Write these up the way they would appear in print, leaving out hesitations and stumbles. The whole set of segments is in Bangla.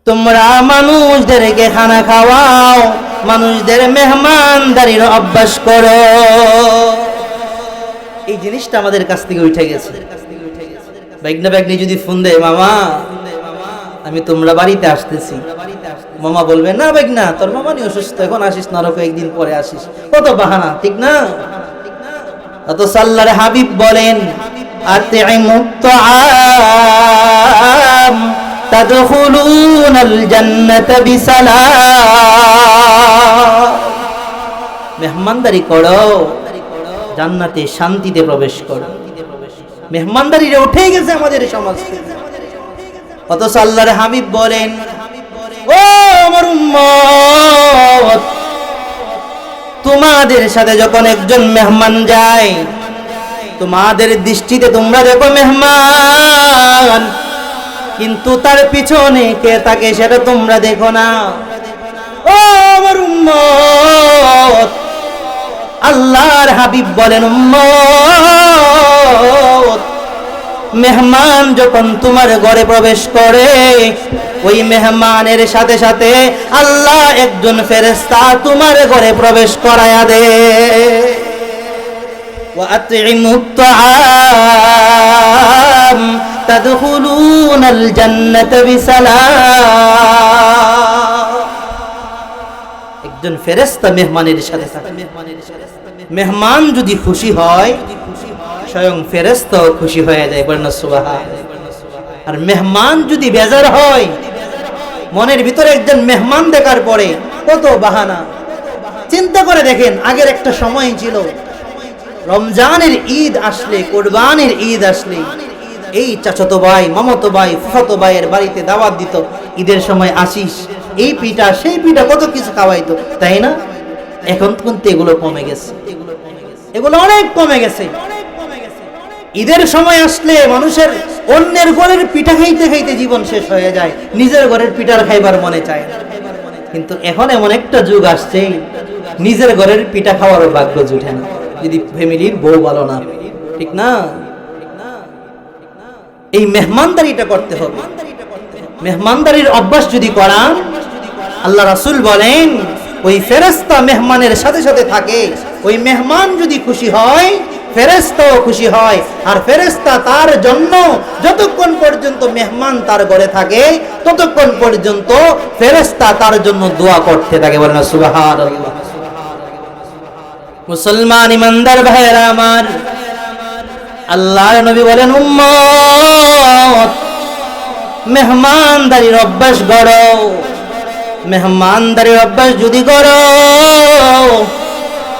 তোমরা মানুষদেরকে খানা খাওয়াও, মানুষদের মেহমানদারির অভ্যাস করো। এই জিনিসটা আমাদের কাছ থেকে উঠে গেছে। বাইকনা বাইকনি যদি ফোন দেয়, মামা আমি তোমরা বাড়িতে আসতেছি, মামা বলবে না বাইকনা তোর মামা নি অসুস্থ, এখন আসিস না, আরো কয়েকদিন পরে আসিস। কত বাহানা, ঠিক না? অথচ আল্লাহর হাবিব বলেন আতিমুত তাআম তাদখুলুনাল জান্নাতা বিসালাম। মেহমানদারি করো, জান্নাতে শান্তিতে প্রবেশ করো। মেহমানদারিটা উঠে গেছে আমাদের সমাজ থেকে। অথচ আল্লাহর হাবিব বলেন, ও আমার উম্মত, তোমাদের সাথে যখন একজন মেহমান যায়, তোমাদের দৃষ্টিতে তোমরা দেখো মেহমান, কিন্তু তার পিছনে কে থাকে সেটা তোমরা দেখো না। ও আমার উম্মত, আল্লাহর হাবিব বলেন, উম্মত, মেহমান যখন তোমার ঘরে প্রবেশ করে, ওই মেহমানের সাথে সাথে আল্লাহ একজন ফেরেশতা তোমার ঘরে প্রবেশ করায়া দে। ওয়া আতইমুত তাআম তাদখুলুনাল জান্নাতা বিসালাম। একজন ফেরেশতা মেহমানের সাথে থাকে। মেহমান যদি খুশি হয়, স্বয়ং ফেরেশতাও খুশি হয়ে যায়। বলেন সুবহানাল্লাহ। আর মেহমান যদি বেজার হয়, মনের ভিতরে একজন মেহমান দেখার পরে কত বাহানা। চিন্তা করে দেখেন, আগের একটা সময় ছিল, রমজানের ঈদ আসলে, কুরবানির ঈদ আসলে এই চাচাতো ভাই, মামাতো ভাই, ফুফাতো ভাইয়ের বাড়িতে দাওয়াত দিত, ঈদের সময় আসিস, এই পিঠা সেই পিঠা, কত কিছু খাওয়াইতো, তাই না? এখন কিন্তু এগুলো কমে গেছে, এগুলো অনেক কমে গেছে। ঈদের সময় আসলে মানুষের অন্যের ঘরের পিঠা খাইতে খাইতে জীবন শেষ হয়ে যায়, নিজের ঘরের পিঠার খাইবার মনে চায় না। কিন্তু এখন এমন একটা যুগ আসছে, নিজের ঘরের পিঠা খাওয়ারও ভাগ্য জুটে না যদি ফ্যামিলির বউ ভালো না, ঠিক না? এই মেহমানদারিটা করতে হবে। মেহমানদারির অভ্যাস যদি করান, আল্লাহ রাসূল বলেন, ওই ফেরেশতা মেহমানের সাথে সাথে থাকে, ওই মেহমান যদি খুশি হয়, ফেরেশতাও খুশি হয়। আর ফেরেশতা তার জন্য যতক্ষণ পর্যন্ত মেহমান তার ঘরে থাকে, ততক্ষণ পর্যন্ত ফেরেশতা তার জন্য দোয়া করতে থাকে। বলেন সুবহানাল্লাহ। মুসলমান ইমানদার ভাইরা আমার, আল্লাহর নবী বলেন, উম্মত, মেহমানদারির অভ্যাস গড়ো। মেহমানদারির অভ্যাস যদি গড়ো,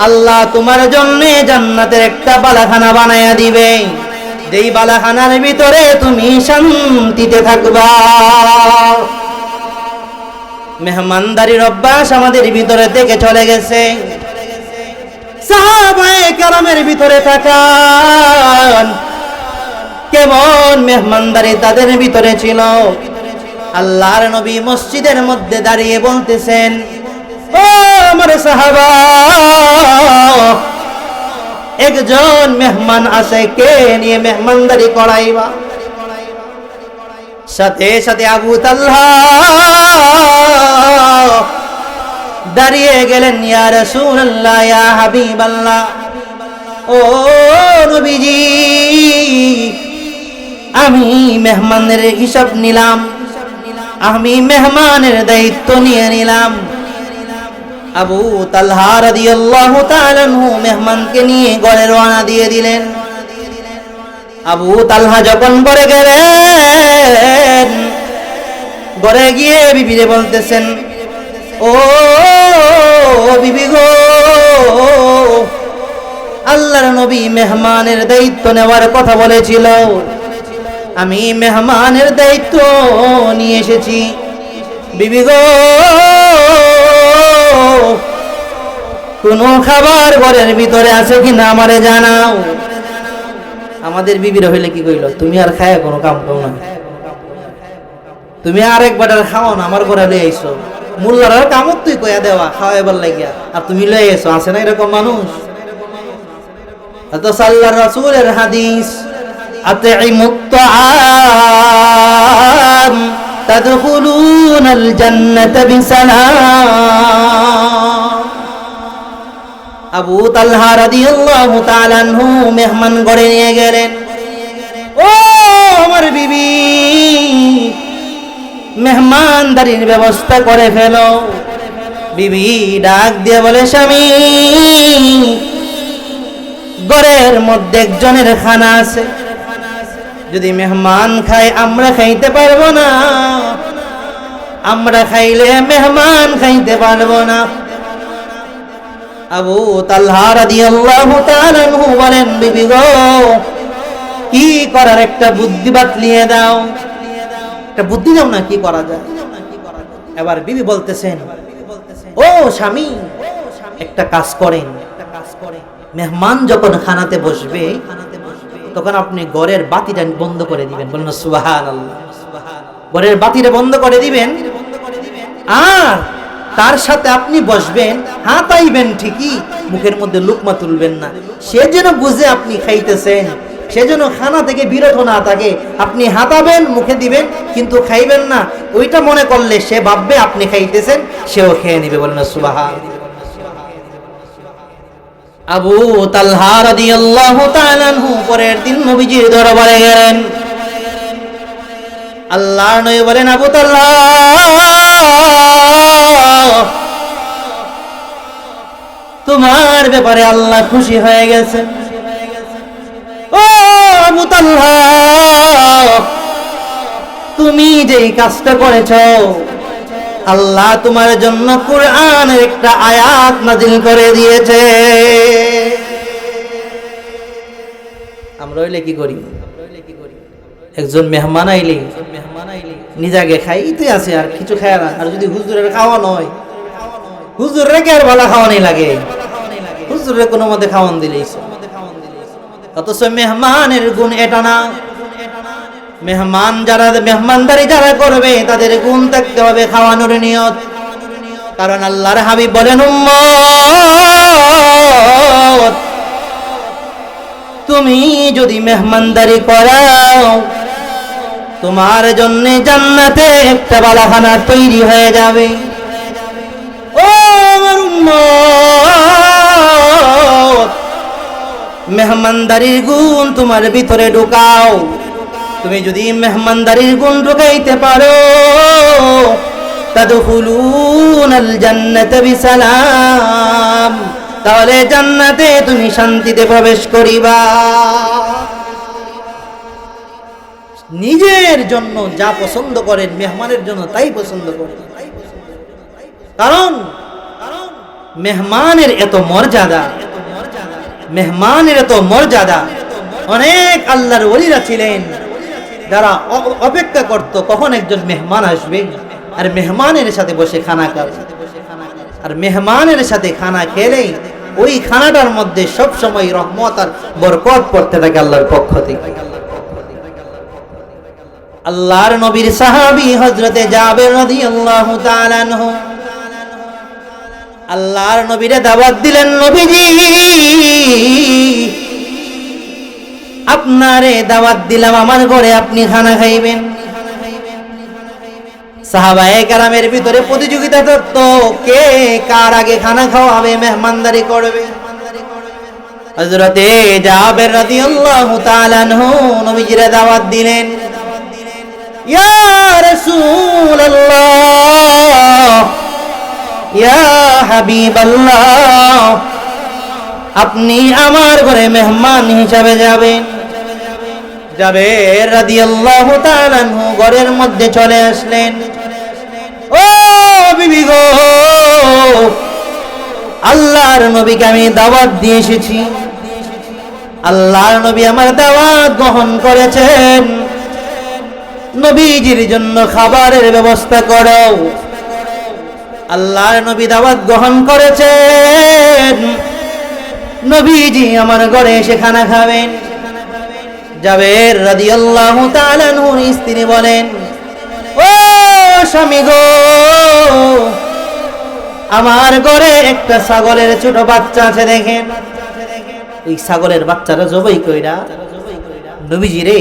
আল্লাহ তোমার জন্য জান্নাতের একটা বালাখানা বানায়া দিবে, যেই বালাখানার ভিতরে তুমি শান্তিতে থাকবা। মেহমানদারির অভ্যাস আমাদের ভিতরে থেকে চলে গেছে। সাহাবায়ে কেরামের ভিতরে তাকান, কেমন মেহমানদারি তাদের ভিতরে ছিল। আল্লাহর নবী মসজিদের মধ্যে দাঁড়িয়ে বলতেছেন, ও আমার সাহাবা, একজন মেহমান আসে, কে নিয়ে মেহমানদারি করাইবা? সাথে সাথে আবু তালহা দাঁড়িয়ে গেলেন, ইয়া রাসূলুল্লাহ, ইয়া হাবিবাল্লাহ, ও নবীজি, আমি মেহমানের হিসাব নিলাম, আমি মেহমানের দায়িত্ব নিয়ে নিলাম। আবু তালহা রাদিয়াল্লাহু তাআলা আনহু মেহমানকে নিয়ে ঘরে রওনা দিয়ে দিলেন। আবু তালহা যখন ঘরে গেলেন, ঘরে গিয়ে বিবিরে বলতেছেন, ও বিবি গো, আল্লাহর নবী মেহমানের দায়িত্ব নেওয়ার কথা বলেছিল, আমি মেহমানের দায়িত্ব নিয়ে এসেছি। বিবি গো, কোনো খাবার ঘরের ভিতরে আছে কিনা আমারে জানাও। আমাদের বিবিরা হইলে কি কইল, তুমি আর খায় কোনো কাম করো না, তুমি আরেক বাটার খাও না, আমার ঘরে লয়ে আইছো, মোল্লার কামত তুই কইয়া দেওয়া খাওয়াইবার লাগিয়া, আর তুমি লয়ে আইছো। আছে না এরকম মানুষ? অথচ আল্লাহর রাসূলের হাদিস, আতিমুত তাআম তাদখুলুনাল জান্নাতা বিসালাম। আবু তালহা রাদিয়াল্লাহু তাআলা আনহু মেহমান ঘরে নিয়ে গেলেন। ও আমার বিবি, মেহমানদারির ব্যবস্থা করে ফেলো। বিবি ডাক দিয়ে বলে, স্বামী, ঘরের মধ্যে একজনের খানা আছে, যদি মেহমান খায় আমরা খাইতে পারবো না, আমরা খাইলে মেহমান খাইতে পারবো না। আবু তালহা রাদিয়াল্লাহু তাআলা আনহু বলেন, বিবি গো, কি করার একটা বুদ্ধি বাতলিয়ে দাও, একটা বুদ্ধি দাও না, কি করা যায়। এবার বিবি বলতেছেন, ও স্বামী, একটা কাজ করেন, মেহমান যখন খানাতে বসবে তখন আপনি ঘরের বাতিটা বন্ধ করে দিবেন। বলেন সুবহানাল্লাহ। ঘরের বাতিটা বন্ধ করে দিবেন, আর তার সাথে আপনি বসবেন, হাতাইবেন ঠিকই, মুখের মধ্যে লুকমা তুলবেন না। সে যেন বুঝে আপনি খাইতেছেন, সে যেন খানা থেকে বিরত না থাকে। আপনি হাতাবেন, মুখে দিবেন, কিন্তু খাইবেন না। ওইটা মনে করলে সে ভাববে আপনি খাইতেছেন, সেও খেয়ে নিবে। বলেন সুবহানাল্লাহ। আবু তালহা রাদিয়াল্লাহু তাআলা আনহু পরের দিন নবীজির দরবারে গেলেন। আল্লাহর নবী বলেন, আবু তালহা, তোমার ব্যাপারে আল্লাহ খুশি হয়ে গেছে। ও আবু তালহা, তুমি যেই কাজটা করেছো, আল্লাহ তোমার জন্য কুরআনের একটা আয়াত নাজিল করে দিয়েছে। আমরা হইলে কি করি? একজন মেহমান আইলে নিজাকে খাইতে আছে, আর কিছু খায় না। আর যদি হুজুরের খাওয়ানো হয়, হুজুরের কে আর ভালো খাওয়ানি লাগে, হুজুরের কোনো মতে খাওয়ান দিলেই। অথচ মেহমানের গুণ এটা না। মেহমানদারি যারা করবে তাদের গুণ থাকতে হবে খাওয়ানোর নিয়ত। কারণ আল্লাহর হাবিব বলেন, উম্মত, তুমি যদি মেহমানদারি করাও, তোমার জন্য জান্নাতে একটা বালাখানা তৈরি হয়ে যাবে। ও আমার উম্মত, মেহমানদারির গুণ তোমার ভিতরে ঢুকাও। তুমি যদি মেহমানদারির গুণ ঢুকাইতে পারো, তাদখুলুনাল জান্নাতা বিসালাম, তাহলে জান্নাতে তুমি শান্তিতে প্রবেশ করিবা। নিজের জন্য যা পছন্দ করেন, মেহমানের জন্য তাই পছন্দ করেন। কারণ মেহমানের এত মর্যাদা, মেহমানের এত মর্যাদা। অনেক আল্লাহর ওলিরা ছিলেন যারা অপেক্ষা করত কখন একজন মেহমান আসবে, আর মেহমানের সাথে বসে খানা খাবে। আর মেহমানের সাথে খানা খেলে ওই খানাটার মধ্যে সব সময় রহমত আর বরকত পড়তে থাকে আল্লাহর পক্ষ থেকে। আল্লাহর নবীর সাহাবী হযরতে জাবের রাদিয়াল্লাহু তাআলা আনহু আল্লাহর নবীরে দাওয়াত দিলেন, নবীজি, আপনারে দাওয়াত দিলাম আমার ঘরে, আপনি খানা খাইবেন। সাহাবায়ে কেরামের ভিতরে প্রতিযোগিতা থাকতো, কে কার আগে খানা খাওয়াবে, মেহমানদারি করবে। হযরতে জাবের রাদিয়াল্লাহু তাআলা আনহু নবীজিরে দাওয়াত দিলেন, ইয়া রাসূলুল্লাহ, ইয়া হাবিবাল্লাহ, আপনি আমার ঘরে মেহমান হিসাবে যাবেন। জাবের রাদিয়াল্লাহু তাআলা আনহু ঘরের মধ্যে চলে আসলেন। ও বিবি গো, আল্লাহর নবীকে আমি দাওয়াত দিয়ে এসেছি, আল্লাহর নবী আমার দাওয়াত গ্রহণ করেছেন, নবীজির জন্য খাবারের ব্যবস্থা করো। আল্লাহর নবী দাওয়াত গ্রহণ করেছেন, নবীজি আমার ঘরে এসে খানা খাবেন। জাবের রাদিয়াল্লাহু তাআলা আনহুর স্ত্রী বলেন, ও স্বামী গো, আমার ঘরে একটা ছাগলের ছোট বাচ্চা আছে, দেখেন। ওই ছাগলের বাচ্চাটা জবাই কইরা নবীজিরে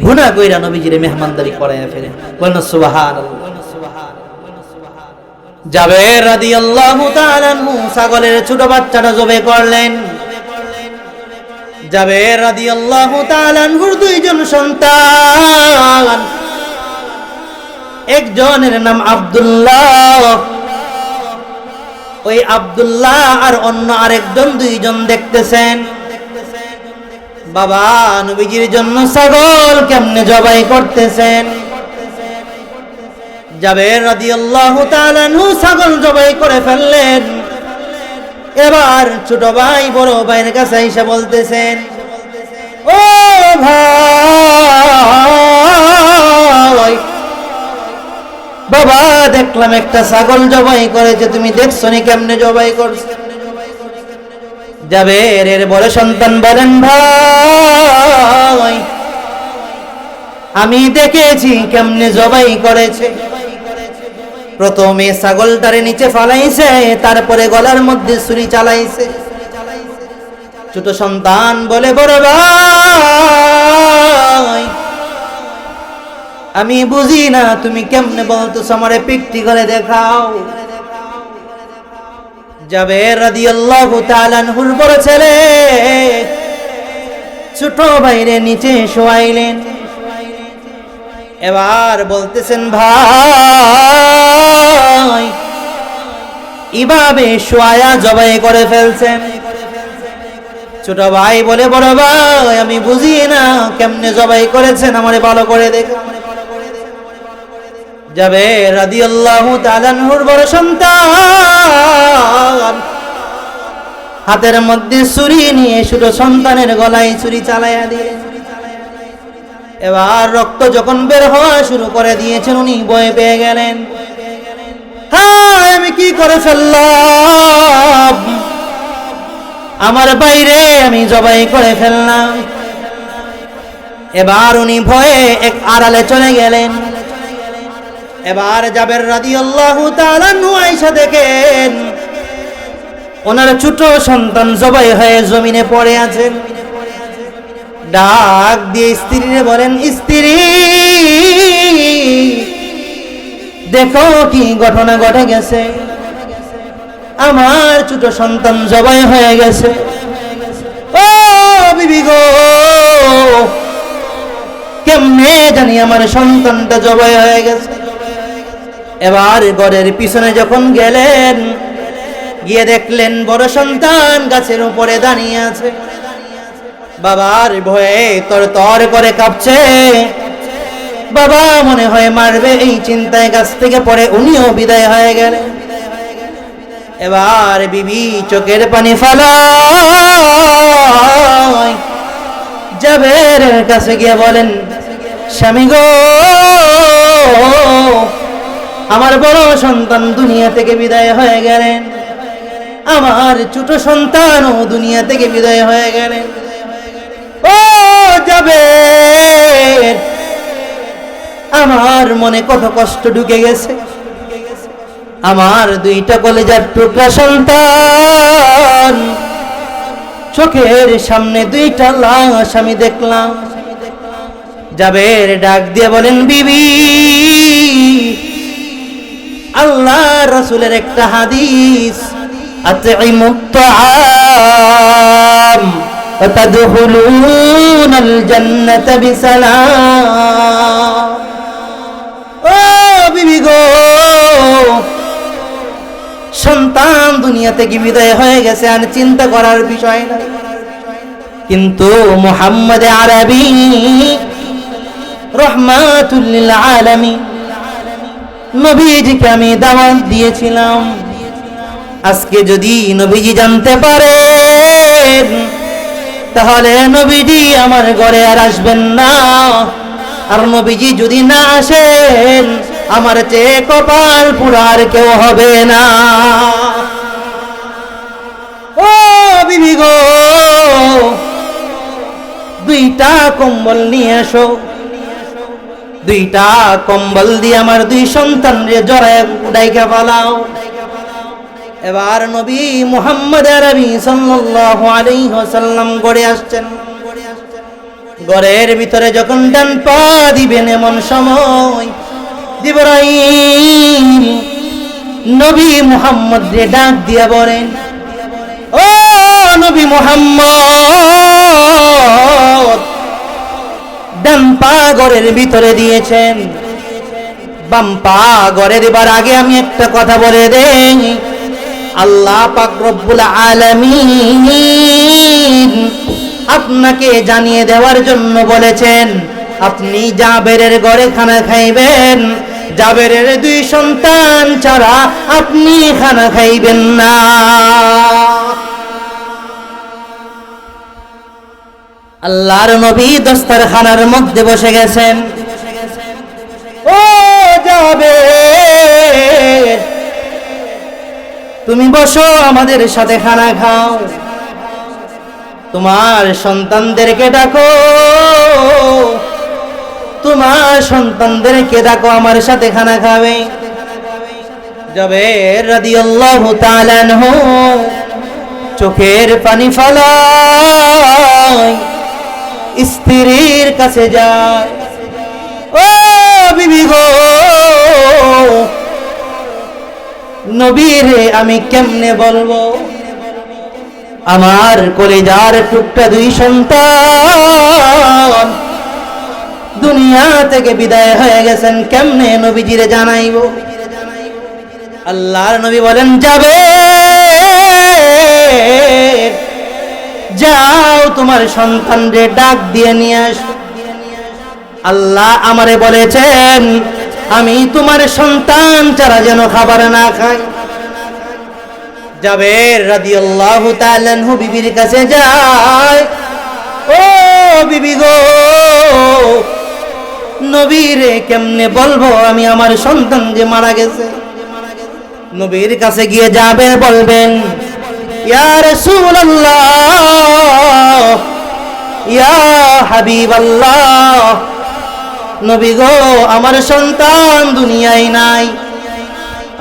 গুনাহ কইরা নবীজিরে মেহমানদারি করায়া ফেলেন। বলেন সুবহানাল্লাহ। জাবের রাদিয়াল্লাহু তাআলা আনহু ছাগলের ছোট বাচ্চাটা জবাই করলেন। জাবের রাদিয়াল্লাহু তাআলা আনহুর দুইজন সন্তান, একজনের নাম আব্দুল্লাহ, ওই আব্দুল্লাহ আর অন্য আরেকজন দুইজন দেখতেছেন বাবা নবীজির জন্য ছাগল কেমনে জবাই করতেছেন। জাবের রাদিয়াল্লাহু তাআলা আনহু ছাগল জবাই করে ফেললেন। এবার ছোট ভাই বড় ভাইয়ের কাছে এসে বলতেছেন, ও ভাই, বাবা দেখলাম একটা ছাগল জবাই করেছে, তুমি দেখছো নি কেমনে জবাই করছে? জাবের এর বড় সন্তান বলেন, ভাই আমি দেখেছি কেমনে জবাই করেছে। প্রথমে ছাগলটারে নিচে ফালাইছে, তারপরে গলার মধ্যে ছুরি চালাইছে। ছোট সন্তান বলে, বড় ভাই আমি বুঝি না, তুমি কেমনে বলতেছো, আমারে পিকটি করে দেখাও। জাবের রাদিয়াল্লাহু তাআলা আনহুর বড় ছেলে ছোট ভাইরে নিচে শোয়াইলেন। এবার বলতেছেন, ভাই এভাবে শোয়া জবাই করে ফেলছেন। ছোট ভাই বলে, বড় ভাই আমি বুঝি না কেমনে জবাই করেছেন, আমারে ভালো করে দেখুন। জাবের রাদিয়াল্লাহু তাআলা আনহুর বড় সন্তান হাতের মধ্যে ছুরি নিয়ে ছোট সন্তানের গলায় ছুরি চালাইয়া দিলেন। এবার রক্ত যখন বের হওয়া শুরু করে দিয়েছেন, উনি ভয় পেয়ে গেলেন। হ্যাঁ আমি কি করে ফেললাম, আমার বাইরে আমি জবাই করে ফেললাম। এবার উনি ভয়ে এক আড়ালে চলে গেলেন। এবার জাবের রাদিয়াল্লাহু তাআলা আনহু আয়েশা দেখেন ওনার ছোট সন্তান জবাই হয়ে জমিনে পড়ে আছেন। ডাক দিয়ে স্ত্রীরে বলেন, স্ত্রী দেখো কি ঘটনা ঘটে গেছে, আমার ছোট সন্তান জবাই হয়ে গেছে। ও বিবি গো, কেমনে জানি আমার সন্তানটা জবাই হয়ে গেছে। এবার ঘরের পিছনে যখন গেলেন, গিয়ে দেখলেন বড় সন্তান গাছের উপরে দাঁড়িয়ে আছে। বাবার ভয়ে তরতর করে কাঁপছে। বাবা মনে হয় মারবে, এই চিন্তায় গাছ থেকে পড়ে উনিও বিদায় হয়ে গেলেন। এবার বিবি চোখের পানি ফেলায় জাবের কাছে গিয়ে বলেন, স্বামী গো, আমার বড় সন্তান দুনিয়া থেকে বিদায় হয়ে গেলেন, আমার ছোট সন্তানও দুনিয়া থেকে বিদায় হয়ে গেলেন। ও জাবের, আমার মনে কত কষ্ট ঢুকে গেছে। আমার দুইটা কলেজার টুকরা সন্তান, চোখের সামনে দুইটা লাশ আমি দেখলাম। জাবের ডাক দিয়ে বলেন, বিবি আল্লাহ রাসূলের একটা হাদিস, আতঈমুত তাআম ওয়া তাদখুলুনাল জান্নাতা বিসালাম। ও বিবি গো, সন্তান দুনিয়া থেকে বিদায় হয়ে গেছে, আর চিন্তা করার বিষয় না, কিন্তু মুহাম্মদ আরবি রাহমাতুল লিল আলামিন নবীজিকে আমি দাওয়াত দিয়েছিলাম। আজকে যদি নবীজি জানতে পারেন, তাহলে নবীজি আমার ঘরে আর আসবেন না। আর নবীজি যদি না আসেন, আমার চেয়ে কপাল পুরার কেউ হবে না। ও বিবি গো, দুইটা কম্বল নিয়ে এসো, দুইটা কম্বল দিয়ে আমার দুই সন্তানরে জড়ায় উড়াইকা পালাও। এবার নবী মুহাম্মদ আরবি সাল্লাল্লাহু আলাইহি ওয়াসাল্লাম গড়ে আসছেন। ঘরের ভিতরে যখন ডান পা দিবেন এমন সময় জিবরাইল নবী মুহাম্মদ রে ডাক দিয়া বলেন, ও নবী মুহাম্মদ, ডান পা ঘরের ভিতরে দিয়েছেন, বাম পা ঘরে দেবার আগে আমি একটা কথা বলে দেই, আল্লাহ পাক রব্বুল আলামিন আপনাকে জানিয়ে দেওয়ার জন্য বলেছেন আপনি জাবেরের ঘরে খানা খাইবেন, জাবেরের 2 সন্তান ছাড়া আপনি খানা খাইবেন না। আল্লাহর নবী দস্তরখানার মধ্যে বসে গেছেন। ও জাবের, তুমি বসো, আমাদের সাথে খানা খাও, তোমার সন্তানদেরকে ডাকো, তোমার সন্তানদেরকে ডাকো, আমার সাথে খানা খাবে। জাবের রাদিয়াল্লাহু তাআলা আনহু চোখের পানি ফেলায় স্ত্রীর কাছে যায়, ও বিবি গো, নবীরে আমি কেমনে বলবো, আমার কলিজার টুকটা 2 সন্তান দুনিয়া থেকে বিদায় হয়ে গেছেন, কেমনে নবীজিরে জানাইবো। আল্লাহর নবী বলেন, যাবে যাও তোমার সন্তানরে ডাক দিয়ে নিয়ে আসো। আল্লাহ আমারে বলেছেন আমি তোমার সন্তান ছাড়া যেন খাবার না খাই। জাবের রাদিয়াল্লাহু তাআলা আনহু বিবির কাছে যায়, ও বিবি গো, নবীরে কেমনে বলবো আমি আমার সন্তান যে মারা গেছে। নবীর কাছে গিয়ে জাবের বলবেন, ইয়া রাসূলুল্লাহ, ইয়া হাবিবাল্লাহ, নবী গো আমার সন্তান দুনিয়ায় নাই।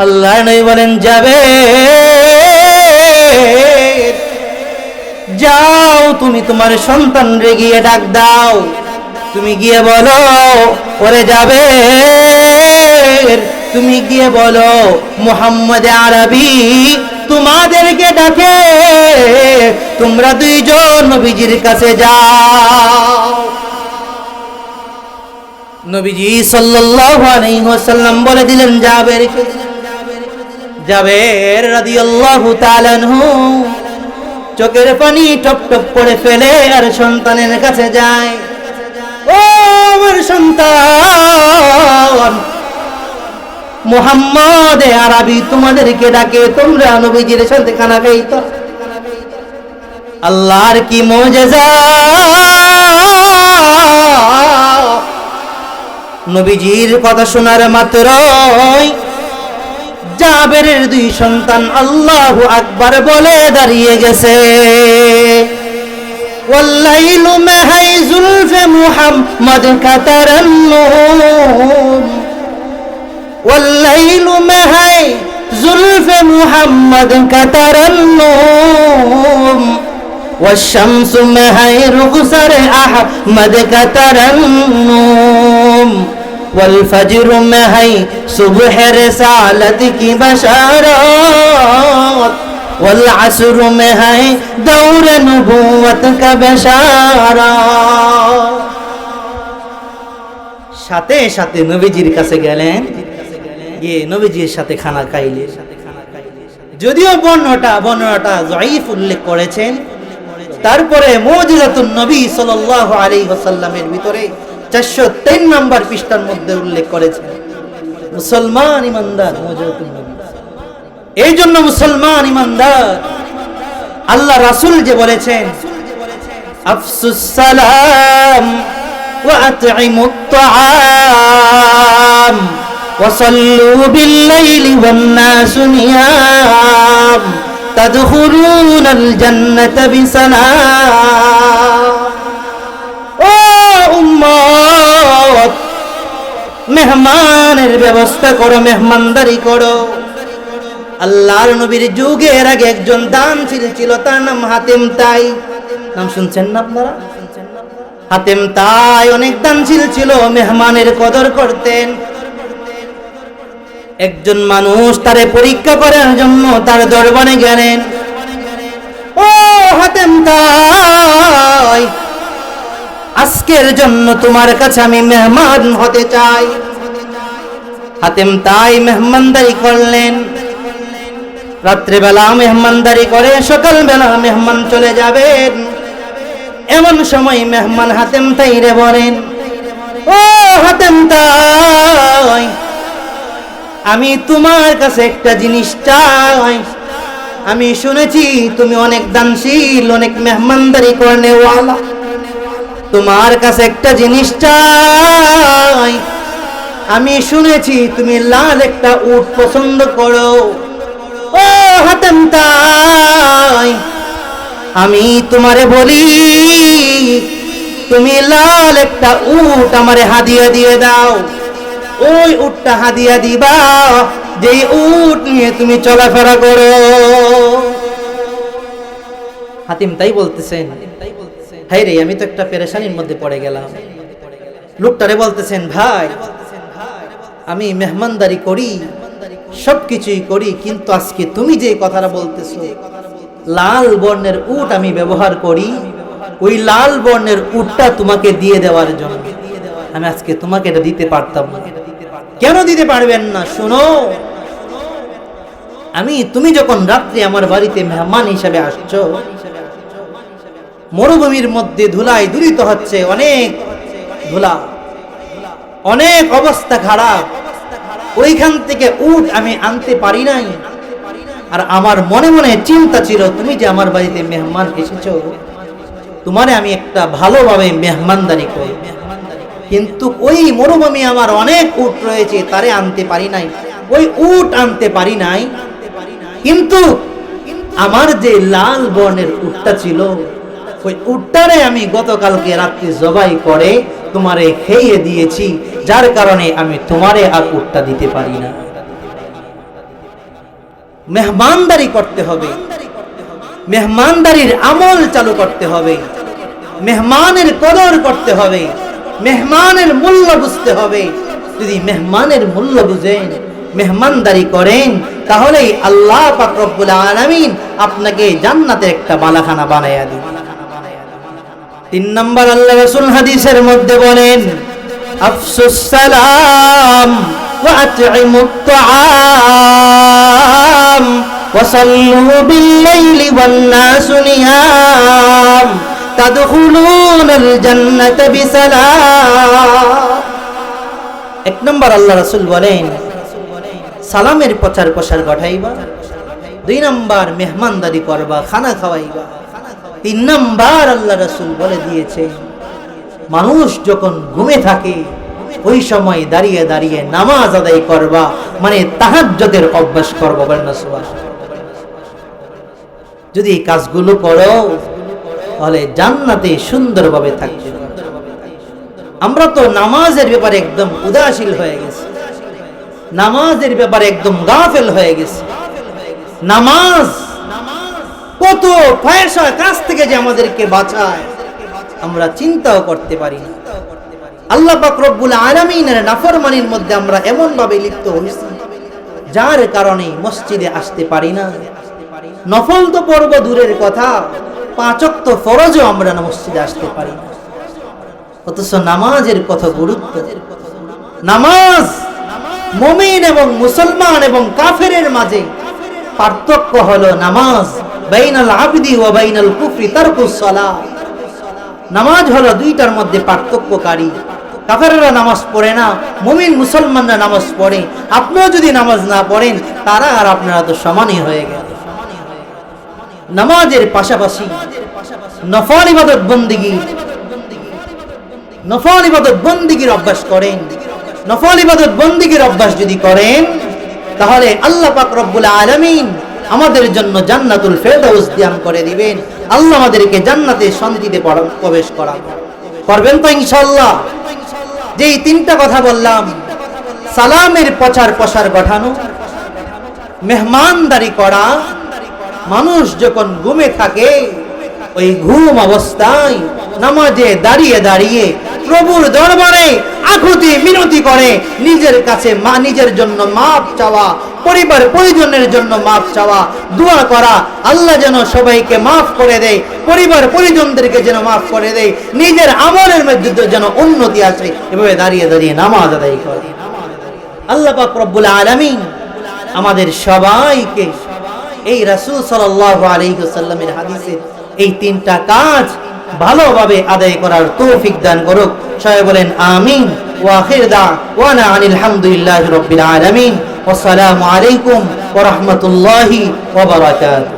আল্লাহর নবী বলেন, জাবের যাও তুমি তোমার সন্তান রে গিয়ে ডাক দাও, তুমি গিয়ে বলো, ওরে জাবের তুমি গিয়ে বলো মুহাম্মদ আরবি তোমাদেরকে ডাকে, তোমরা 2 জন নবীজির কাছে যাও। নবীজি সাল্লাল্লাহু আলাইহি ওয়াসাল্লাম বলে দিলেন জাবেরকে। জাবের রাদিয়াল্লাহু তাআলা আনহু চোখের পানি টপ টপ করে ফেলে আর সন্তানের কাছে যায়, ও আমার সন্তান, মুহাম্মদ আরবি তোমাদেরকে ডাকে, তোমরা নবীজির সাথে খানা খাইতো। আল্লাহর কি মুজিজা, নবীজির কথা শোনার মাত্রই জাবেরের 2 সন্তান আল্লাহু আকবার বলে দাঁড়িয়ে গেছে। ওয়াল্লাইলু মাহাই জুলফে মুহাম্মদ কাতারান্নুম, ওয়াল্লাইলু মাহাই জুলফে মুহাম্মদ কাতারান্নুম, ওয়াশ-শামসু মাহাই রুখসার আহমদ কাতারান্নুম, والفجر में है सुबह रसालत की बशारत, والعصر में है दौर नबुवत का बशारत। সাথে সাথে নবীজির কাছে গেলেন, গিয়ে নবীজির সাথে খানা খাইলেন। যদিও বর্ণনাটা যঈফ উল্লেখ করেছেন, তারপরে মুজিজাতুন নবী সাল্লাল্লাহু আলাইহি ওয়াসাল্লামের ভিতরে 403 নম্বর পৃষ্ঠার মধ্যে উল্লেখ করেছে মুসলমান ইমানদার মুজিজাতুন নবী। এই জন্য মুসলমান ইমানদার আল্লাহ রাসূল যে বলেছেন, আফসুস সালাম ওয়া আতঈমুত তাআম ওয়া সাল্লু বিল লাইলি ওয়ান নাসু নিয়াম তাদখুলুনাল জান্নাতা বিসালাম। ও উম্মত, মেহমানের ব্যবস্থা করো, মেহমানদারি করো। আল্লাহর নবীর যুগের আগে একজন দানশীল ছিল, তার নাম হাতিম তাই। নাম শুনছেন না আপনারা? হাতেম তাই অনেক দানশীল ছিল, মেহমানের কদর করতেন। একজন মানুষ তারে পরীক্ষা করার জন্য তার দরবারে গেলেন। ও হাতেম তাই, আজকের জন্য তোমার কাছে আমি মেহমান হতে চাই। হাতেম তাই মেহমানদারি করলেন। রাত্রেবেলা মেহমানদারি করে সকালবেলা মেহমান চলে যাবেন। এমন সময় মেহমান হাতেম তাই রে বলেন, ও হাতেম তাই, আমি তোমার কাছে একটা জিনিস চাই। আমি শুনেছি তুমি অনেক দানশীল, অনেক মেহমানদারি করেওয়ালা। তোমার কাছে একটা জিনিস চাই। আমি শুনেছি তুমি লাল একটা উট পছন্দ করো। ও হাতেম তাই, আমি তোমারে বলি, তুমি লাল একটা উট আমারে হাদিয়া দিয়ে দাও। ওই উটটা হাদিয়া দিবা, যেই উট নিয়ে তুমি চলাফেরা করো। হাতিম তাই বলতেছেন, হাই রে, আমি তো একটা পেরেশানির মধ্যে পড়ে গেলাম। লোকটারে বলতেছেন, ভাই, আমি মেহমানদারি করি, সবকিছুই করি, কিন্তু আজকে তুমি যে কথাটা বলতেছো, লাল বর্ণের উট আমি ব্যবহার করি, ওই লাল বর্ণের উটটা তোমাকে দিয়ে দেওয়ার জন্য আমি আজকে তোমাকে এটা দিতে পারতাম না। কেন দিতে পারবেন না? শোনো, তুমি যখন রাত্রে আমার বাড়িতে মেহমান হিসাবে আসছো, মরুভূমির মধ্যে ধুলায় দুলিত হচ্ছে, অনেক ধুলা, অনেক অবস্থা খারাপ, ওইখান থেকে উট আমি আনতে পারি নাই। আর আমার মনে মনে চিন্তা ছিল, তুমি যে আমার বাড়িতে মেহমান এসেছো, তোমারে আমি একটা ভালোভাবে মেহমানদারি করি, কিন্তু ওই মরুভূমি আমার অনেক উট রয়েছে, তারে আনতে পারি নাই, ওই উট আনতে পারি নাই। কিন্তু আমার যে লাল বর্ণের উটটা ছিল, ওই উটটারে আমি গতকালকে রাত্রে জবাই করে তোমারে খেয়ে দিয়েছি, যার কারণে আমি তোমারে আর উটটা দিতে পারি না। মেহমানদারি করতে হবে, মেহমানদারির আমল চালু করতে হবে, মেহমানের কদর করতে হবে, মেহমানের মূল্য বুঝতে হবে। যদি মেহমানের মূল্য বুঝেন, মেহমানদারি করেন, তাহলেই আল্লাহ পাক রব্বুল আলামিন আপনাকে জান্নাতে একটা বালাখানা বানায়া দিবেন। 3 নম্বর, আল্লাহ রাসূল হাদিসের মধ্যে বলেন, আফসুস সালাম ওয়া আতইমুত তাআম ওয়া সাল্লু বিল লাইলি ওয়ান নাসু নিয়াম তাদখুলুনাল জান্নাতা বিসালাম। 1 নম্বর, আল্লাহ রাসূল বলেন, সালামের প্রচার প্রসার ঘটাইবা। 2 নম্বর, মেহমানদারি করবা, খানা খাওয়াইবা। 3 নম্বর, আল্লাহ রাসূল বলে দিয়েছে, মানুষ যখন ঘুমে থাকে ওই সময় দাঁড়িয়ে দাঁড়িয়ে নামাজ আদায় করবা, মানে তাহাজ্জুদের অভ্যাস করবা। বলেন সুবহানাল্লাহ। যদি এই কাজগুলো করো, তাহলে জান্নাতে সুন্দরভাবে থাকবে। আমরা তো নামাজের ব্যাপারে একদম উদাসীন হয়ে গেছি, নামাজের ব্যাপারে একদম গাফেল হয়ে গেছে। নামাজ কত পয়সা কাছ থেকে যে আমাদেরকে বাঁচায়, আমরা চিন্তাও করতে পারি না। আল্লাহ পাক রব্বুল আলামিনের নাফরমানির মধ্যে আমরা এমন ভাবে লিপ্ত হইছি, যার কারণে মসজিদে আসতে পারি না। নফল তো পড়ব দূরের কথা, 5 ওয়াক্ত ফরজও আমরা মসজিদে আসতে পারি না। অথচ নামাজের কত গুরুত্ব। নামাজ মুমিন এবং মুসলমান এবং কাফেরের মাঝে পার্থক্য হলো নামাজ বাইনাল আবদি ওয়া বাইনাল কুফরি তারকুস সালাহ। নামাজ হলো দুইটার মধ্যে পার্থক্যকারী। কাফেররা নামাজ পড়ে না, মুমিন মুসলমানরা নামাজ পড়ে। আপনিও যদি নামাজ না পড়েন, তারা আর আপনারা তো সমানই হয়ে গেল। নামাজের পাশাপাশি নফল ইবাদত বন্দিগির অভ্যাস করেন। নফল ইবাদত বন্দিগির অভ্যাস যদি করেন, তাহলে আল্লাহ পাক রব্বুল আলামিন আমাদের জন্য জান্নাতুল ফেরদাউস দান করে দিবেন। আল্লাহ আমাদেরকে জান্নাতে শান্তিতে প্রবেশ করাবেন। করবেন তো ইনশাআল্লাহ? যেই 3টা কথা বললাম, সালামের প্রচার প্রসার ঘটানো, মেহমানদারি করা, মানুষ যখন ঘুমে থাকে ওই ঘুম অবস্থায় নামাজে দাঁড়িয়ে দাঁড়িয়ে প্রভুর দরবারে আকুতি মিনতি করে নিজের কাছে নিজের জন্য মাপ চাওয়া, পরিবার পরিজনের জন্য মাপ চাওয়া, দোয়া করা আল্লাহ যেন সবাইকে মাফ করে দেয়, পরিবার পরিজনদেরকে যেন মাফ করে দেয়, নিজের আমলের মধ্যে যেন উন্নতি আসে। এভাবে দাঁড়িয়ে দাঁড়িয়ে নামাজ আদায় করে। আল্লাহ পাক রব্বুল আলামিন আমাদের সবাইকে এই রাসূল সাল্লাল্লাহু আলাইহি ওয়াসাল্লামের হাদিসের এই তিনটা কাজ ভালোভাবে আদায় করার তৌফিক দান করুক। সবাই বলেন আমিন। ওয়া আখির দাওয়ানা আনিল হামদুলিল্লাহি রাব্বিল আলামিন। ওয়া আসসালামু আলাইকুম ওয়া রাহমাতুল্লাহি ওয়া বারাকাতুহু।